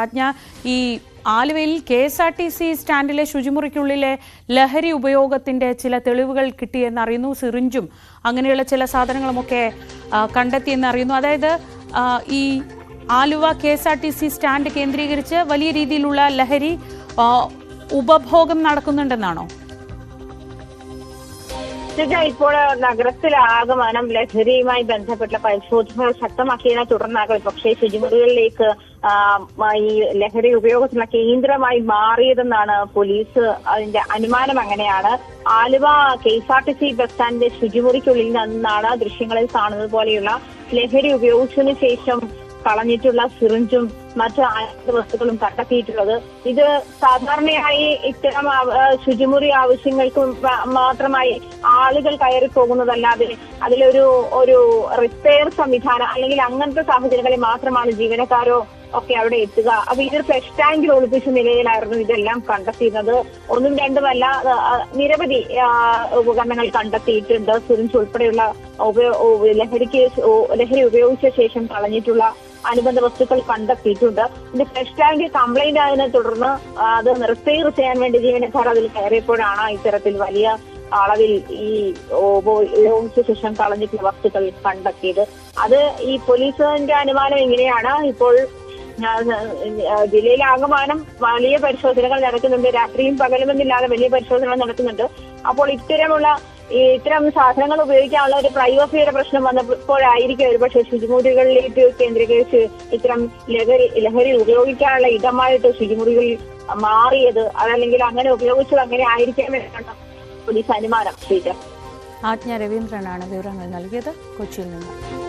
ആജ്ഞ ഈ ആലുവയിൽ KSRTC സ്റ്റാൻഡിലെ ശുചിമുറിക്കുള്ളിലെ ലഹരി ഉപയോഗത്തിന്റെ ചില തെളിവുകൾ കിട്ടിയെന്ന് അറിയുന്നു. സിറിഞ്ചും അങ്ങനെയുള്ള ചില സാധനങ്ങളുമൊക്കെ കണ്ടെത്തിയെന്ന് അറിയുന്നു. അതായത് ഈ ആലുവ KSRTC സ്റ്റാൻഡ് കേന്ദ്രീകരിച്ച് വലിയ രീതിയിലുള്ള ലഹരി ഉപഭോഗം നടക്കുന്നുണ്ടെന്നാണോ? ഇപ്പോൾ നഗരത്തിലാകമാനം ലഹരിയുമായി ബന്ധപ്പെട്ട പരിശോധനകൾ ശക്തമാക്കിയതിനെ തുടർന്നാകും പക്ഷേ ശുചിമുറികളിലേക്ക് ഈ ലഹരി ഉപയോഗത്തിനുള്ള കേന്ദ്രമായി മാറിയതെന്നാണ് പോലീസ് അതിന്റെ അനുമാനം. അങ്ങനെയാണ് ആലുവ KSRTC ബസ് സ്റ്റാൻഡിന്റെ ശുചിമുറിക്കുള്ളിൽ നിന്നാണ് ദൃശ്യങ്ങളിൽ കാണുന്നത് പോലെയുള്ള ലഹരി ഉപയോഗിച്ചതിനു ശേഷം കളഞ്ഞിട്ടുള്ള സിറിഞ്ചും മറ്റ് ആയുധ വസ്തുക്കളും കണ്ടെത്തിയിട്ടുള്ളത്. ഇത് സാധാരണയായി ഇത്തരം ശുചിമുറി ആവശ്യങ്ങൾക്ക് മാത്രമായി ആളുകൾ കയറി പോകുന്നതല്ലാതെ അതിലൊരു റിപ്പയർ സംവിധാനം അല്ലെങ്കിൽ അങ്ങനത്തെ സാഹചര്യങ്ങളിൽ മാത്രമാണ് ജീവനക്കാരോ ഒക്കെ അവിടെ എത്തുക. അപ്പൊ ഇതൊരു ഫ്ലഷ് ടാങ്കിൽ ഒളിപ്പിച്ച നിലയിലായിരുന്നു ഇതെല്ലാം കണ്ടെത്തിയിരുന്നത്. ഒന്നും രണ്ടുമല്ല, നിരവധി ഉപകരണങ്ങൾ കണ്ടെത്തിയിട്ടുണ്ട്. സിറിഞ്ച് ഉൾപ്പെടെയുള്ള ലഹരി ഉപയോഗിച്ച ശേഷം കളഞ്ഞിട്ടുള്ള അനുബന്ധ വസ്തുക്കൾ കണ്ടെത്തിയിട്ടുണ്ട്. ഇതിന്റെ ഫ്ലഷ് ടാങ്ക് കംപ്ലൈന്റ് ആയതിനെ തുടർന്ന് അത് റിപ്പയർ ചെയ്യാൻ വേണ്ടി ജീവനക്കാർ അതിൽ കയറിയപ്പോഴാണ് ഇത്തരത്തിൽ വലിയ അളവിൽ ഈ ഉപയോഗിച്ച ശേഷം കളഞ്ഞിട്ടുള്ള വസ്തുക്കൾ കണ്ടെത്തിയത്. അത് ഈ പോലീസിന്റെ അനുമാനം ഇങ്ങനെയാണ്. ഇപ്പോൾ ജില്ലയിലാകമാനം വലിയ പരിശോധനകൾ നടക്കുന്നുണ്ട്. രാത്രിയും പകലുമെന്നില്ലാതെ വലിയ പരിശോധനകൾ നടക്കുന്നുണ്ട്. അപ്പോൾ ഇത്തരം സാധനങ്ങൾ ഉപയോഗിക്കാനുള്ള ഒരു പ്രൈവസിയുടെ പ്രശ്നം വന്നപ്പോഴായിരിക്കും ഒരുപക്ഷെ ശുചിമുറികളിലേക്ക് കേന്ദ്രീകരിച്ച് ഇത്തരം ലഹരി ഉപയോഗിക്കാനുള്ള ഇടമായിട്ട് ശുചിമുറികളിൽ മാറിയത്. അതല്ലെങ്കിൽ അങ്ങനെ ഉപയോഗിച്ചത് അങ്ങനെ ആയിരിക്കാമെന്നാണ് പോലീസ് അനുമാനം. ആജ്ഞ രവീന്ദ്രനാണ് വിവരങ്ങൾ നൽകിയത് കൊച്ചിയിൽ നിന്ന്.